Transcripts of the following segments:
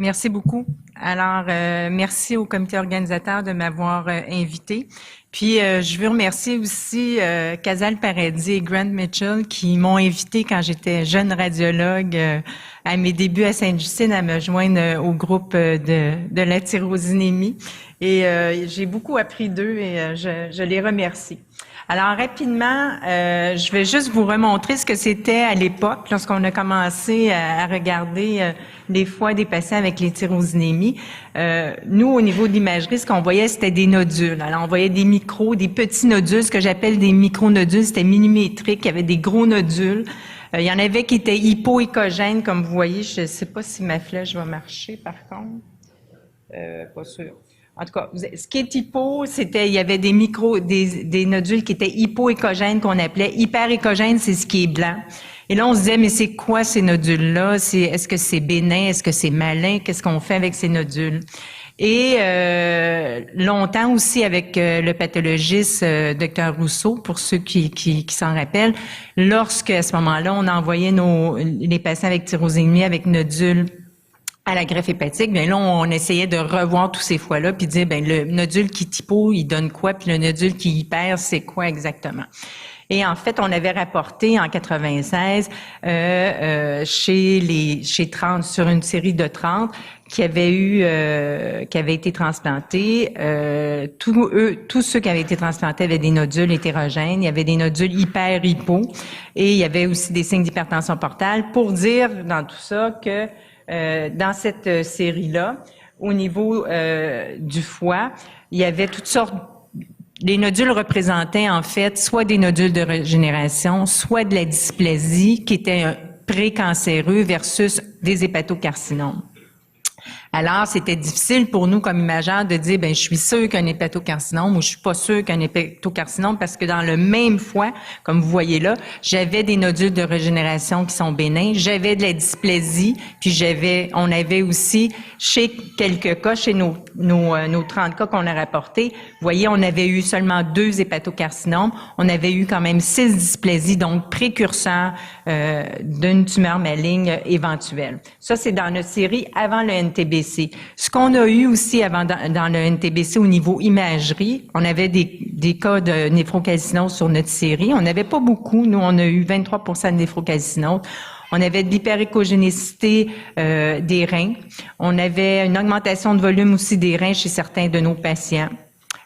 Merci beaucoup. Alors, merci au comité organisateur de m'avoir invité. Puis, je veux remercier aussi Casal Paradis et Grant Mitchell qui m'ont invité quand j'étais jeune radiologue à mes débuts à Sainte-Justine à me joindre au groupe de la tyrosinémie. Et j'ai beaucoup appris d'eux et je les remercie. Alors, rapidement, je vais juste vous remontrer ce que c'était à l'époque, lorsqu'on a commencé à regarder les foies des patients avec les tyrosinémies. Nous, au niveau de l'imagerie, ce qu'on voyait, c'était des nodules. Alors, on voyait des des petits nodules, ce que j'appelle des micronodules, c'était millimétrique, il y avait des gros nodules. Il y en avait qui étaient hypoécogènes, comme vous voyez. Je ne sais pas si ma flèche va marcher, par contre. Pas sûr. En tout cas, ce qui est hypo, c'était, il y avait des nodules qui étaient hypoécogènes qu'on appelait. Hyperécogènes, c'est ce qui est blanc. Et là, on se disait, mais c'est quoi ces nodules-là? Est-ce que c'est bénin? Est-ce que c'est malin? Qu'est-ce qu'on fait avec ces nodules? Et longtemps aussi avec le pathologiste Dr Rousseau, pour ceux qui s'en rappellent, lorsque à ce moment-là, on envoyait les patients avec tyrosinémie avec nodules à la greffe hépatique, bien là, on essayait de revoir tous ces foies-là, puis dire, ben le nodule qui typo, il donne quoi, puis le nodule qui hyper, c'est quoi exactement? Et en fait, on avait rapporté en 96 chez 30, sur une série de 30, qui avaient été transplantés. Tous ceux qui avaient été transplantés avaient des nodules hétérogènes. Il y avait des nodules hyper-hypo, et il y avait aussi des signes d'hypertension portale, pour dire dans tout ça que dans cette série-là, au niveau du foie, il y avait toutes sortes. Les nodules représentaient en fait soit des nodules de régénération, soit de la dysplasie qui était précancéreux versus des hépatocarcinomes. Alors, c'était difficile pour nous comme imageurs de dire, ben, je suis sûr qu'un hépatocarcinome ou je suis pas sûr qu'un hépatocarcinome parce que dans le même foie, comme vous voyez là, j'avais des nodules de régénération qui sont bénins, j'avais de la dysplasie, puis on avait aussi, chez quelques cas, chez nos 30 cas qu'on a rapportés, vous voyez, on avait eu seulement 2 hépatocarcinomes, on avait eu quand même 6 dysplasies, donc précurseurs d'une tumeur maligne éventuelle. Ça, c'est dans notre série avant le NTBC. Ce qu'on a eu aussi avant dans le NTBC au niveau imagerie, on avait des cas de néphrocalcinose sur notre série. On n'avait pas beaucoup. Nous, on a eu 23% de néphrocalcinose. On avait de l'hyperécogénécité des reins. On avait une augmentation de volume aussi des reins chez certains de nos patients.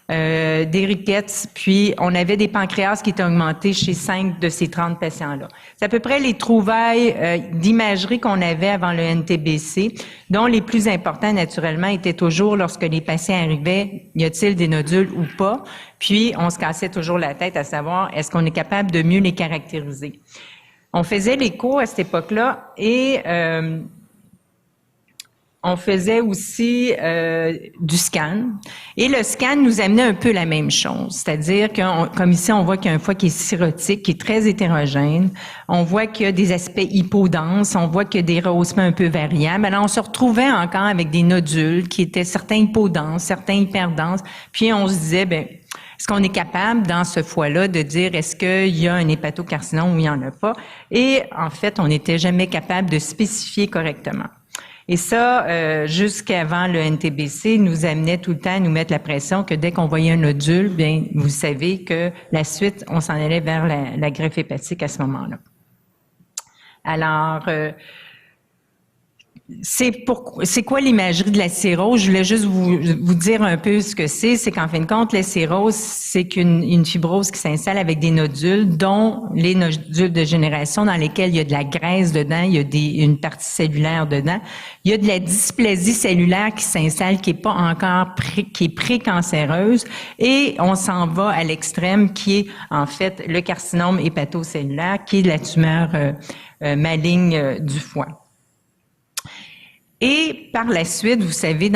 Des rickets, puis on avait des pancréas qui étaient augmentés chez 5 de ces 30 patients-là. C'est à peu près les trouvailles d'imagerie qu'on avait avant le NTBC, dont les plus importants, naturellement, étaient toujours lorsque les patients arrivaient, y a-t-il des nodules ou pas? Puis, on se cassait toujours la tête à savoir, est-ce qu'on est capable de mieux les caractériser? On faisait l'écho à cette époque-là et on faisait aussi du scan. Et le scan nous amenait un peu la même chose. C'est-à-dire que, comme ici, on voit qu'il y a un foie qui est cirrhotique, qui est très hétérogène. On voit qu'il y a des aspects hypodenses. On voit qu'il y a des rehaussements un peu variables. Alors, on se retrouvait encore avec des nodules qui étaient certains hypodenses, certains hyperdenses. Puis, on se disait, ben, est-ce qu'on est capable, dans ce foie-là, de dire est-ce qu'il y a un hépatocarcinome ou il n'y en a pas? Et, en fait, on n'était jamais capable de spécifier correctement. Et ça, jusqu'avant le NTBC, nous amenait tout le temps à nous mettre la pression que dès qu'on voyait un nodule, bien, vous savez que la suite, on s'en allait vers la greffe hépatique à ce moment-là. Alors, c'est quoi l'imagerie de la cirrhose? Je voulais juste vous dire un peu ce que c'est. C'est qu'en fin de compte, la cirrhose, c'est une fibrose qui s'installe avec des nodules, dont les nodules de génération dans lesquels il y a de la graisse dedans, il y a une partie cellulaire dedans. Il y a de la dysplasie cellulaire qui s'installe, qui est pas encore qui est précancéreuse, et on s'en va à l'extrême, qui est en fait le carcinome hépatocellulaire, qui est la tumeur maligne du foie. Et par la suite, vous savez,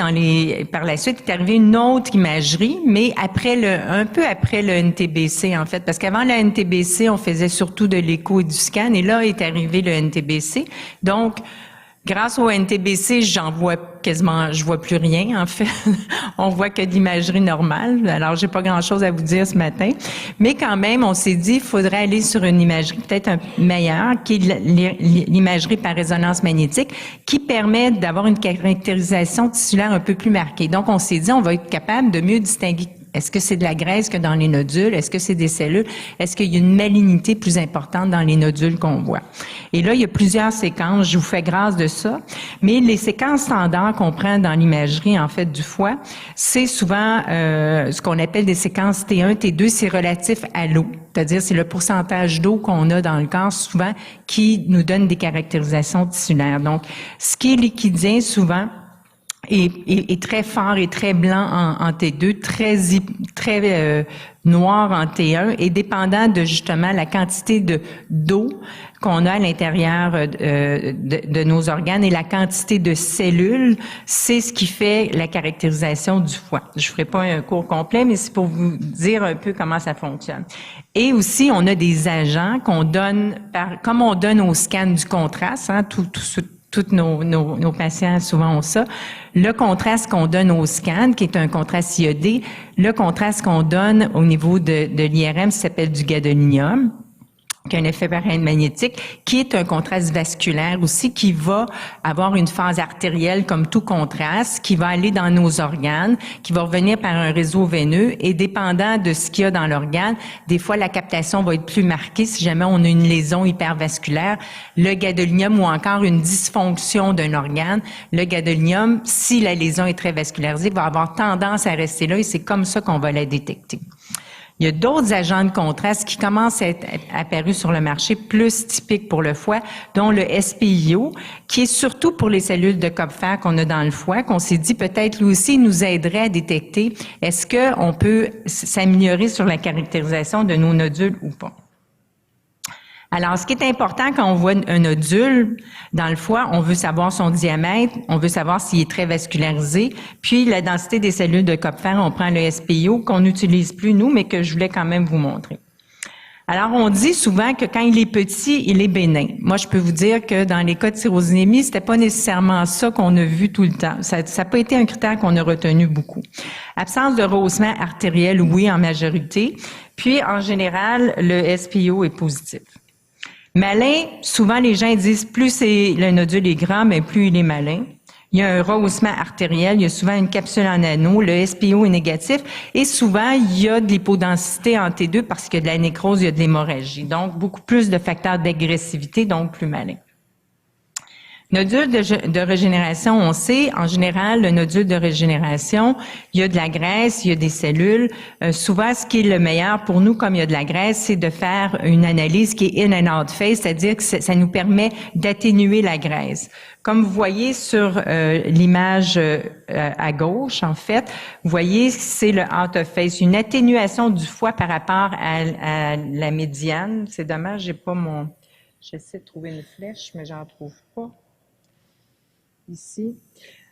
par la suite, est arrivée une autre imagerie, mais un peu après le NTBC, en fait, parce qu'avant le NTBC, on faisait surtout de l'écho et du scan, et là est arrivé le NTBC. Donc, Grâce au NTBC, je vois plus rien, en fait. On voit que de l'imagerie normale. Alors, j'ai pas grand-chose à vous dire ce matin. Mais quand même, on s'est dit, il faudrait aller sur une imagerie peut-être un meilleure, qui est l'imagerie par résonance magnétique, qui permet d'avoir une caractérisation tissulaire un peu plus marquée. Donc, on s'est dit, on va être capable de mieux distinguer. Est-ce que c'est de la graisse que dans les nodules? Est-ce que c'est des cellules? Est-ce qu'il y a une malignité plus importante dans les nodules qu'on voit? Et là, il y a plusieurs séquences. Je vous fais grâce de ça. Mais les séquences standards qu'on prend dans l'imagerie, en fait, du foie, c'est souvent ce qu'on appelle des séquences T1, T2. C'est relatif à l'eau. C'est-à-dire, c'est le pourcentage d'eau qu'on a dans le corps, souvent, qui nous donne des caractérisations tissulaires. Donc, ce qui est liquidien, souvent, est très fort et très blanc en T2, très noir en T1, et dépendant de justement la quantité d'eau qu'on a à l'intérieur de nos organes et la quantité de cellules, c'est ce qui fait la caractérisation du foie. Je ferai pas un cours complet, mais c'est pour vous dire un peu comment ça fonctionne. Et aussi, on a des agents qu'on donne comme on donne au scan du contraste, hein, tous nos patients souvent ont ça. Le contraste qu'on donne au scan, qui est un contraste iodé, le contraste qu'on donne au niveau de l'IRM, ça s'appelle du gadolinium, qui a un effet magnétique, qui est un contraste vasculaire aussi, qui va avoir une phase artérielle comme tout contraste, qui va aller dans nos organes, qui va revenir par un réseau veineux, et dépendant de ce qu'il y a dans l'organe, des fois la captation va être plus marquée si jamais on a une lésion hypervasculaire. Le gadolinium ou encore une dysfonction d'un organe, le gadolinium, si la lésion est très vascularisée, va avoir tendance à rester là, et c'est comme ça qu'on va la détecter. Il y a d'autres agents de contraste qui commencent à être apparus sur le marché, plus typiques pour le foie, dont le SPIO, qui est surtout pour les cellules de Kupffer qu'on a dans le foie, qu'on s'est dit peut-être lui aussi nous aiderait à détecter est-ce qu'on peut s'améliorer sur la caractérisation de nos nodules ou pas. Alors, ce qui est important quand on voit un nodule dans le foie, on veut savoir son diamètre, on veut savoir s'il est très vascularisé, puis la densité des cellules de Kupffer, on prend le SPIO qu'on n'utilise plus nous, mais que je voulais quand même vous montrer. Alors, on dit souvent que quand il est petit, il est bénin. Moi, je peux vous dire que dans les cas de tyrosinémie, c'était pas nécessairement ça qu'on a vu tout le temps. Ça n'a pas été un critère qu'on a retenu beaucoup. Absence de rehaussement artériel, oui, en majorité. Puis, en général, le SPIO est positif. Malin, souvent les gens disent plus le nodule est grand, mais plus il est malin. Il y a un rehaussement artériel, il y a souvent une capsule en anneau, le SPO est négatif, et souvent il y a de l'hypodensité en T2 parce qu'il y a de la nécrose, il y a de l'hémorragie. Donc, beaucoup plus de facteurs d'agressivité, donc plus malin. Nodule de régénération, on sait, en général, le nodule de régénération, il y a de la graisse, il y a des cellules. Souvent, ce qui est le meilleur pour nous, comme il y a de la graisse, c'est de faire une analyse qui est in and out phase, c'est-à-dire que ça nous permet d'atténuer la graisse. Comme vous voyez sur l'image à gauche, en fait, vous voyez, c'est le out of phase, une atténuation du foie par rapport à la médiane. C'est dommage, j'ai pas j'essaie de trouver une flèche, mais j'en trouve pas. Ici.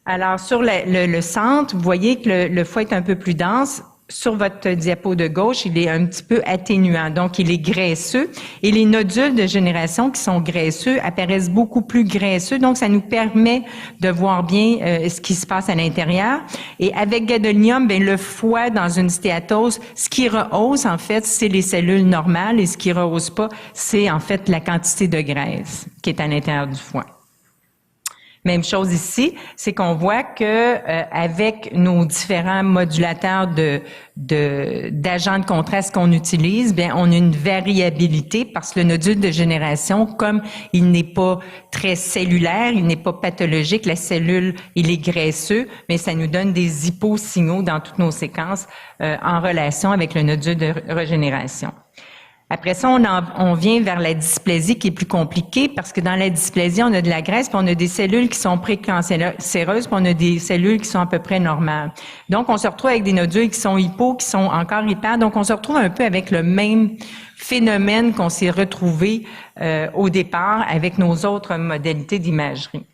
Alors, sur le centre, vous voyez que le foie est un peu plus dense. Sur votre diapo de gauche, il est un petit peu atténuant, donc il est graisseux. Et les nodules de génération qui sont graisseux apparaissent beaucoup plus graisseux, donc ça nous permet de voir bien ce qui se passe à l'intérieur. Et avec gadolinium, bien, le foie dans une stéatose, ce qui rehausse, en fait, c'est les cellules normales, et ce qui rehausse pas, c'est en fait la quantité de graisse qui est à l'intérieur du foie. Même chose ici, c'est qu'on voit que avec nos différents modulateurs d'agents de contraste qu'on utilise, bien on a une variabilité parce que le nodule de génération, comme il n'est pas très cellulaire, il n'est pas pathologique, la cellule, il est graisseux, mais ça nous donne des hyposignaux dans toutes nos séquences en relation avec le nodule de régénération. Après ça, on vient vers la dysplasie qui est plus compliquée parce que dans la dysplasie, on a de la graisse, puis on a des cellules qui sont précancéreuses, puis on a des cellules qui sont à peu près normales. Donc, on se retrouve avec des nodules qui sont hypo, qui sont encore hyper. Donc, on se retrouve un peu avec le même phénomène qu'on s'est retrouvé au départ avec nos autres modalités d'imagerie.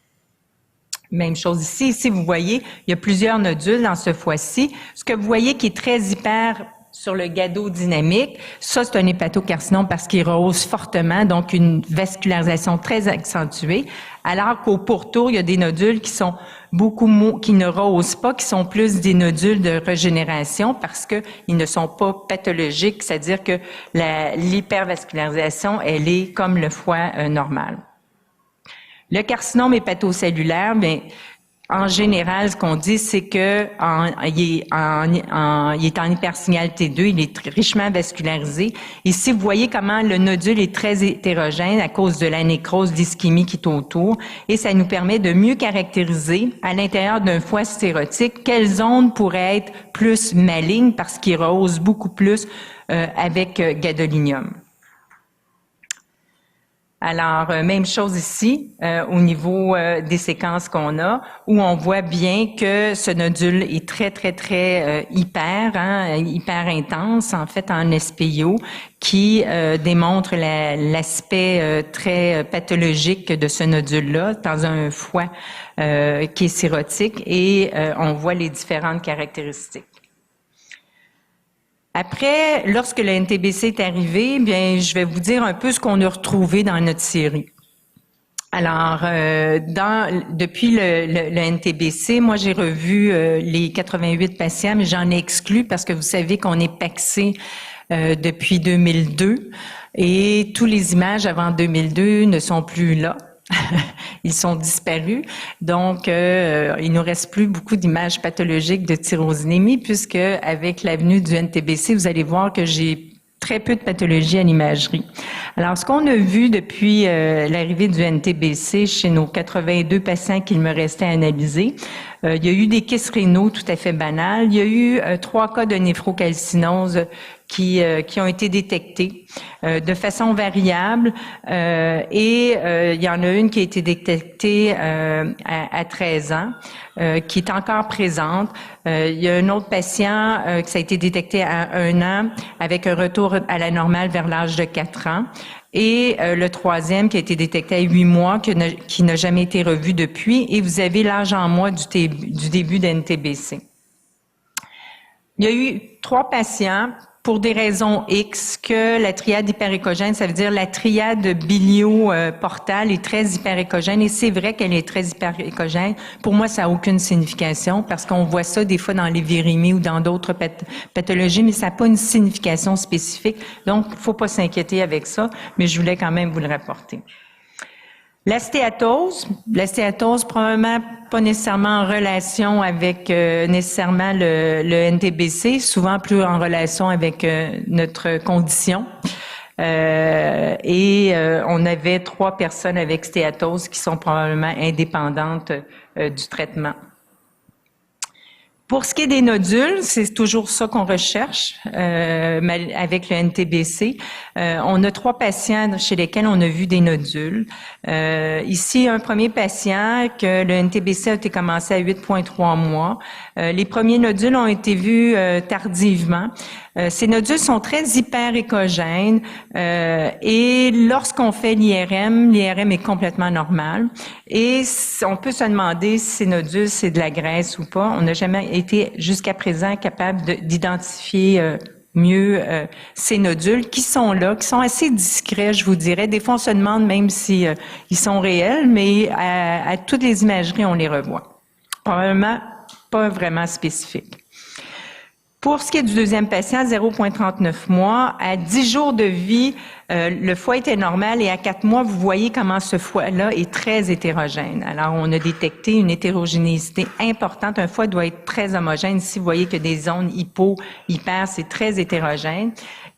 Même chose ici. Ici, vous voyez, il y a plusieurs nodules dans ce foie-ci. Ce que vous voyez qui est très hyper sur le gadodynamique. Ça, c'est un hépatocarcinome parce qu'il rehausse fortement, donc une vascularisation très accentuée. Alors qu'au pourtour, il y a des nodules qui sont qui ne rehaussent pas, qui sont plus des nodules de régénération parce que ils ne sont pas pathologiques, c'est-à-dire que l'hypervascularisation, elle est comme le foie normal. Le carcinome hépatocellulaire, bien, en général, ce qu'on dit, c'est que il est en hypersignalité 2, il est richement vascularisé. Ici, vous voyez comment le nodule est très hétérogène à cause de la nécrose, l'ischémie qui est autour, et ça nous permet de mieux caractériser à l'intérieur d'un foie cirrhotique quelle zone pourrait être plus maligne parce qu'il rehausse beaucoup plus avec gadolinium. Alors, même chose ici, au niveau des séquences qu'on a, où on voit bien que ce nodule est très hyper intense, en fait, en SPIO, qui démontre l'aspect très pathologique de ce nodule-là dans un foie qui est cirrhotique, et on voit les différentes caractéristiques. Après, lorsque le NTBC est arrivé, bien, je vais vous dire un peu ce qu'on a retrouvé dans notre série. Alors, depuis le NTBC, moi, j'ai revu les 88 patients, mais j'en ai exclu parce que vous savez qu'on est paxé depuis 2002 et toutes les images avant 2002 ne sont plus là. Ils sont disparus. Donc, il nous reste plus beaucoup d'images pathologiques de tyrosinémie puisque avec l'avenue du NTBC, vous allez voir que j'ai très peu de pathologie à l'imagerie. Alors, ce qu'on a vu depuis l'arrivée du NTBC chez nos 82 patients qu'il me restait à analyser, il y a eu des kystes rénaux tout à fait banals. Il y a eu 3 cas de néphrocalcinose qui ont été détectés de façon variable et il y en a une qui a été détectée à 13 ans, qui est encore présente. Il y a un autre patient qui ça a été détecté à 1 an avec un retour à la normale vers l'âge de 4 ans. Et le troisième qui a été détecté à 8 mois, qui n'a jamais été revu depuis. Et vous avez l'âge en mois du début de NTBC. Il y a eu 3 patients pour des raisons X que la triade hyperéchogène, ça veut dire la triade bilio-portale est très hyperéchogène et c'est vrai qu'elle est très hyperéchogène. Pour moi, ça n'a aucune signification parce qu'on voit ça des fois dans les virémies ou dans d'autres pathologies, mais ça n'a pas une signification spécifique. Donc, il ne faut pas s'inquiéter avec ça, mais je voulais quand même vous le rapporter. La stéatose probablement pas nécessairement en relation avec nécessairement le NTBC, souvent plus en relation avec notre condition. On avait 3 personnes avec stéatose qui sont probablement indépendantes du traitement. Pour ce qui est des nodules, c'est toujours ça qu'on recherche avec le NTBC. On a 3 patients chez lesquels on a vu des nodules. Ici, un premier patient que le NTBC a été commencé à 8,3 mois. Les premiers nodules ont été vus tardivement. Ces nodules sont très hyperéchogènes et lorsqu'on fait l'IRM est complètement normal. Et on peut se demander si ces nodules, c'est de la graisse ou pas. On n'a jamais été jusqu'à présent capable d'identifier mieux ces nodules qui sont là, qui sont assez discrets, je vous dirais. Des fois, on se demande même si ils sont réels, mais à toutes les imageries, on les revoit. Probablement pas vraiment spécifique. Pour ce qui est du deuxième patient, 0,39 mois, à 10 jours de vie, le foie était normal et à 4 mois, vous voyez comment ce foie-là est très hétérogène. Alors, on a détecté une hétérogénéité importante. Un foie doit être très homogène. Ici, vous voyez que des zones hyper, c'est très hétérogène.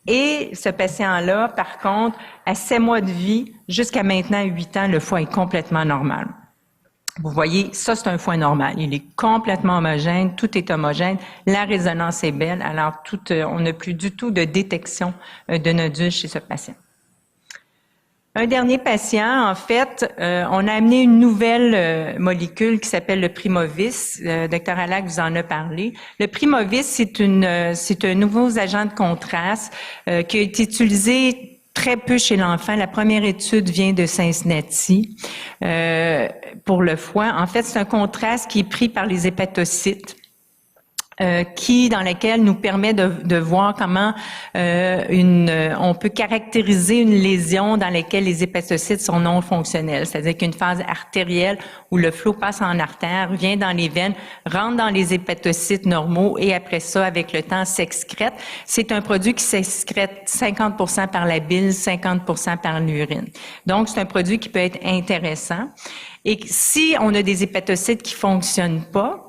Et ce patient-là, par contre, à 7 mois de vie, jusqu'à maintenant 8 ans, le foie est complètement normal. Vous voyez, ça, c'est un foie normal. Il est complètement homogène, tout est homogène, la résonance est belle, alors on n'a plus du tout de détection de nodules chez ce patient. Un dernier patient, en fait, on a amené une nouvelle molécule qui s'appelle le Primovis. Dr. Allac vous en a parlé. Le Primovis, c'est un nouveau agent de contraste qui a été utilisé très peu chez l'enfant. La première étude vient de Cincinnati pour le foie. En fait, c'est un contraste qui est pris par les hépatocytes. dans laquelle nous permet de voir comment on peut caractériser une lésion dans laquelle les hépatocytes sont non fonctionnels. C'est-à-dire qu'une phase artérielle où le flot passe en artère, vient dans les veines, rentre dans les hépatocytes normaux et après ça, avec le temps, s'excrète. C'est un produit qui s'excrète 50% par la bile, 50% par l'urine. Donc, c'est un produit qui peut être intéressant. Et si on a des hépatocytes qui fonctionnent pas,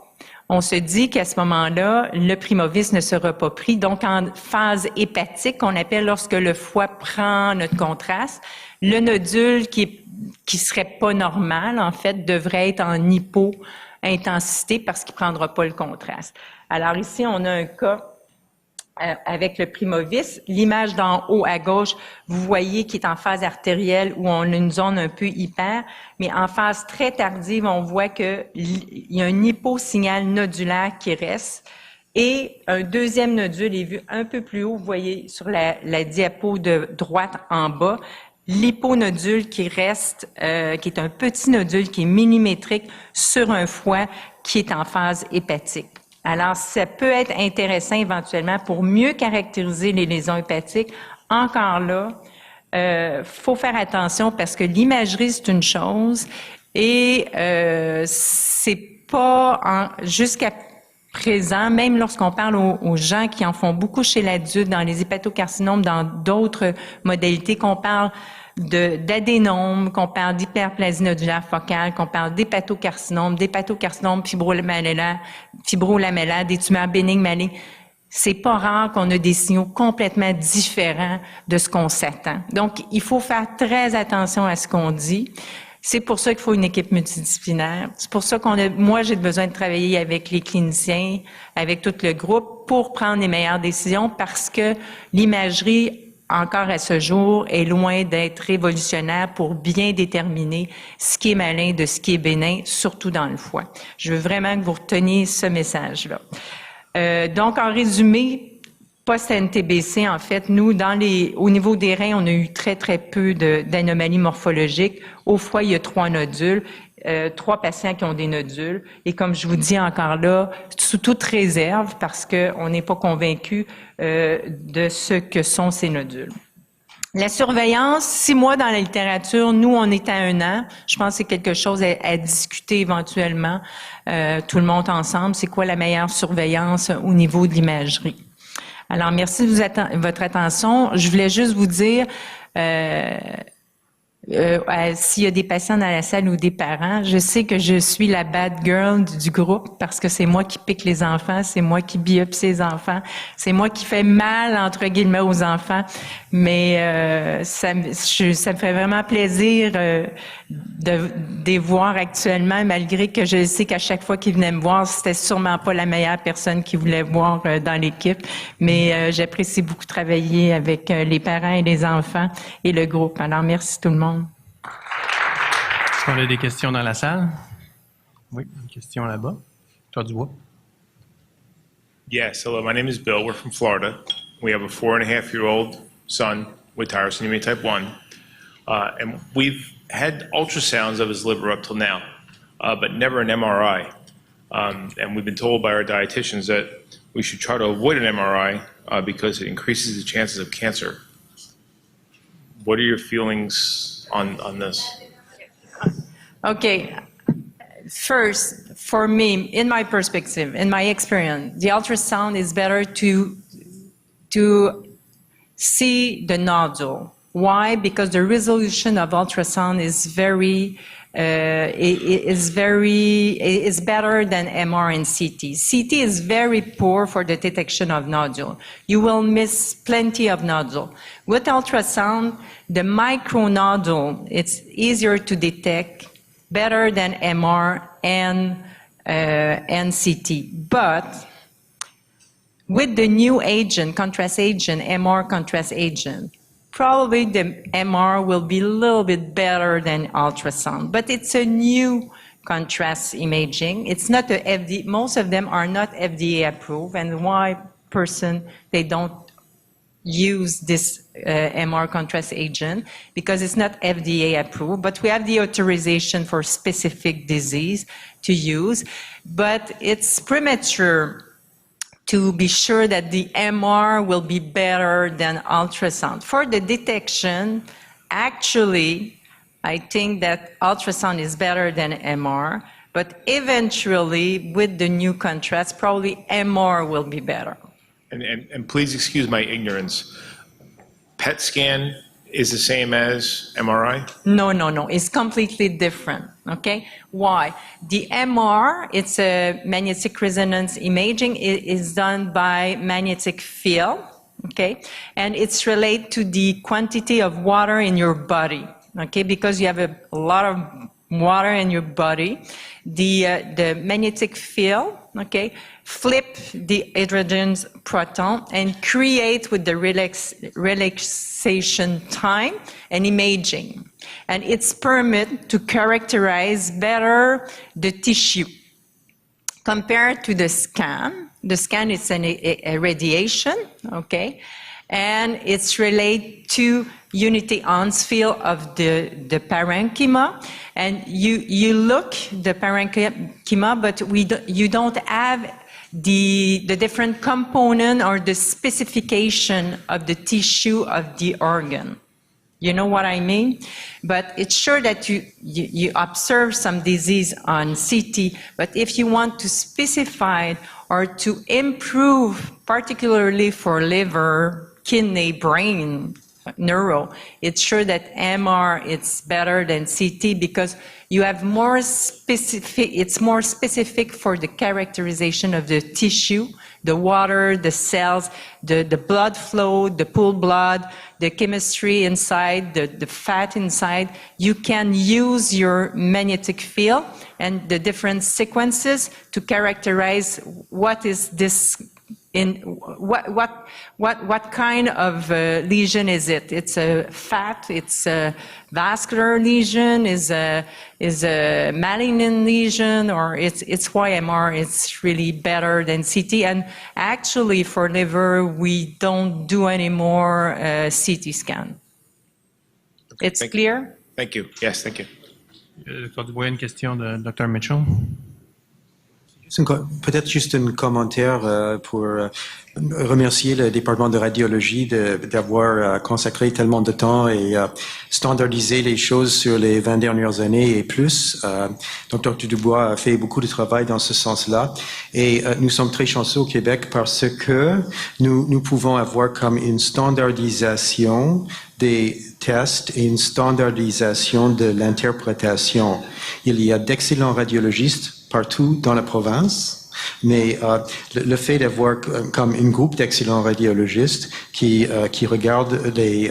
on se dit qu'à ce moment-là, le Primovis ne sera pas pris. Donc, en phase hépatique, qu'on appelle lorsque le foie prend notre contraste, le nodule qui serait pas normal, en fait, devrait être en hypo-intensité parce qu'il prendra pas le contraste. Alors ici, on a un cas avec le Primovis. L'image d'en haut à gauche, vous voyez qu'il est en phase artérielle où on a une zone un peu hyper, mais en phase très tardive, on voit qu'il y a un hyposignal nodulaire qui reste et un deuxième nodule est vu un peu plus haut, vous voyez sur la diapo de droite en bas, l'hyponodule qui reste, qui est un petit nodule qui est millimétrique sur un foie qui est en phase hépatique. Alors, ça peut être intéressant éventuellement pour mieux caractériser les lésions hépatiques. Encore là, faut faire attention parce que l'imagerie, c'est une chose et c'est pas jusqu'à présent, même lorsqu'on parle aux gens qui en font beaucoup chez l'adulte, dans les hépatocarcinomes, dans d'autres modalités, qu'on parle d'adénome, qu'on parle d'hyperplasie nodulaire focale, qu'on parle d'hépatocarcinome, fibrolamellaires, des tumeurs bénignes malignes. C'est pas rare qu'on a des signaux complètement différents de ce qu'on s'attend. Donc, il faut faire très attention à ce qu'on dit. C'est pour ça qu'il faut une équipe multidisciplinaire. C'est pour ça moi, j'ai besoin de travailler avec les cliniciens, avec tout le groupe pour prendre les meilleures décisions parce que l'imagerie, encore à ce jour, est loin d'être révolutionnaire pour bien déterminer ce qui est malin de ce qui est bénin, surtout dans le foie. Je veux vraiment que vous reteniez ce message-là. Donc, en résumé, post-NTBC, en fait, nous, au niveau des reins, on a eu très, très peu d'anomalies morphologiques. Au foie, il y a 3 nodules. 3 patients qui ont des nodules. Et comme je vous dis encore là, sous toute réserve, parce qu'on n'est pas convaincu de ce que sont ces nodules. La surveillance, 6 mois dans la littérature, nous, on est à 1 an. Je pense que c'est quelque chose à discuter éventuellement, tout le monde ensemble. C'est quoi la meilleure surveillance au niveau de l'imagerie? Alors, merci de votre attention. Je voulais juste vous dire... s'il y a des patients dans la salle ou des parents, je sais que je suis la bad girl du groupe parce que c'est moi qui pique les enfants, c'est moi qui biopsie les enfants, c'est moi qui fais mal, entre guillemets, aux enfants. Mais ça me fait vraiment plaisir de les voir actuellement, malgré que je sais qu'à chaque fois qu'ils venaient me voir, c'était sûrement pas la meilleure personne qu'ils voulaient voir dans l'équipe. Mais j'apprécie beaucoup travailler avec les parents et les enfants et le groupe. Alors, merci tout le monde. Est-ce qu'on a des questions dans la salle? Oui, une question là-bas. Toi, Dubois. Yes, hello, my name is Bill. We're from Florida. We have a 4.5-year-old son with tyrosinemia type 1. And we've had ultrasounds of his liver up till now, but never an MRI. And we've been told by our dietitians that we should try to avoid an MRI because it increases the chances of cancer. What are your feelings on this? Okay. First, for me, in my perspective, in my experience, the ultrasound is better to see the nodule. Why? Because the resolution of ultrasound is better than MR and CT. CT is very poor for the detection of nodule. You will miss plenty of nodule. With ultrasound, the micronodule, it's easier to detect, better than MR and CT. But with the new agent, contrast agent, MR contrast agent, probably the MR will be a little bit better than ultrasound, but it's a new contrast imaging. It's not a FDA, most of them are not FDA approved, and why they don't use this MR contrast agent because it's not FDA approved, but we have the authorization for specific disease to use, but it's premature to be sure that the MR will be better than ultrasound. For the detection, actually, I think that ultrasound is better than MR, but eventually, with the new contrast, probably MR will be better. And please excuse my ignorance. PET scan is the same as MRI? No, no, no. It's completely different. Okay? Why? The MR, it's a magnetic resonance imaging. It is done by magnetic field. Okay? And it's related to the quantity of water in your body. Okay? Because you have a lot of water in your body, the magnetic field, okay, flip the hydrogen's proton and create with the relaxation time an imaging. And it's permit to characterize better the tissue compared to the scan. The scan is a radiation, okay, and it's related to unity Hounsfield field of the parenchyma, and you look the parenchyma, but you don't have the different component or the specification of the tissue of the organ. You know what I mean? But it's sure that you observe some disease on CT, but if you want to specify or to improve, particularly for liver, kidney, brain, neuro, it's sure that MR it's better than CT because you have more specific, it's more specific for the characterization of the tissue, the water, the cells, the blood flow, the pool blood, the chemistry inside, the fat inside. You can use your magnetic field and the different sequences to characterize what is this in what kind of lesion is it? It's a fat, it's a vascular lesion, is a malignant lesion, or it's YMR, it's really better than CT. And actually for liver, we don't do any more CT scan. It's clear? Thank you. Yes, thank you. Dr. Dubois, une question de Dr. Mitchell. Peut-être juste un commentaire pour remercier le département de radiologie d'avoir consacré tellement de temps et standardisé les choses sur les 20 dernières années et plus. Donc, Dr. Dubois a fait beaucoup de travail dans ce sens-là. Et nous sommes très chanceux au Québec parce que nous pouvons avoir comme une standardisation des tests et une standardisation de l'interprétation. Il y a d'excellents radiologistes partout dans la province, mais le fait d'avoir comme un groupe d'excellents radiologistes qui regardent les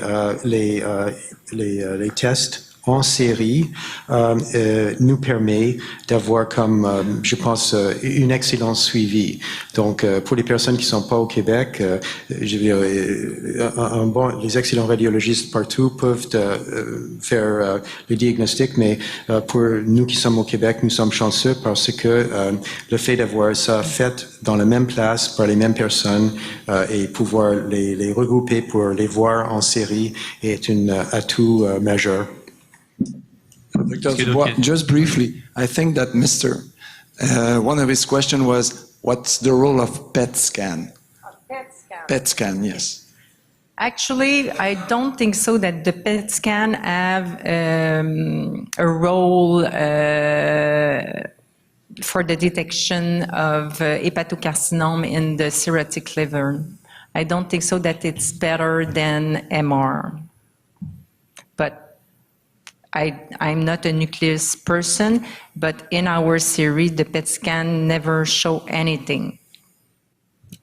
tests en série nous permet d'avoir comme, je pense, une excellente suivi. Donc, pour les personnes qui ne sont pas au Québec, je veux dire, les excellents radiologistes partout peuvent faire le diagnostic, mais pour nous qui sommes au Québec, nous sommes chanceux parce que le fait d'avoir ça fait dans la même place par les mêmes personnes et pouvoir les regrouper pour les voir en série est un atout majeur. Dr. Dubois, just briefly, I think that one of his questions was, what's the role of PET scan? PET scan. PET scan, yes. Actually, I don't think so that the PET scan have a role for the detection of hepatocarcinoma in the cirrhotic liver. I don't think so that it's better than MR. But I'm not a nucleus person, but in our series, the PET scan never show anything.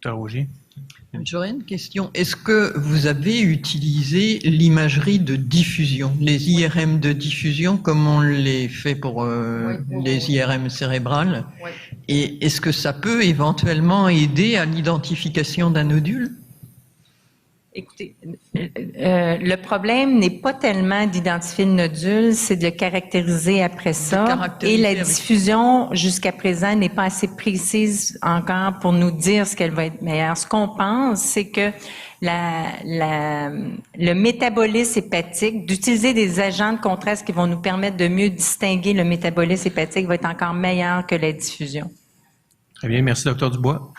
Dr. Rougier. J'aurais une question. Est-ce que vous avez utilisé l'imagerie de diffusion, les IRM de diffusion, comme on les fait pour les IRM cérébrales? Oui. Et est-ce que ça peut éventuellement aider à l'identification d'un nodule? Écoutez, le problème n'est pas tellement d'identifier le nodule, c'est de le caractériser après ça. Et la diffusion, jusqu'à présent, n'est pas assez précise encore pour nous dire ce qu'elle va être meilleure. Ce qu'on pense, c'est que le métabolisme hépatique, d'utiliser des agents de contraste qui vont nous permettre de mieux distinguer le métabolisme hépatique va être encore meilleur que la diffusion. Très bien, merci Dr. Dubois.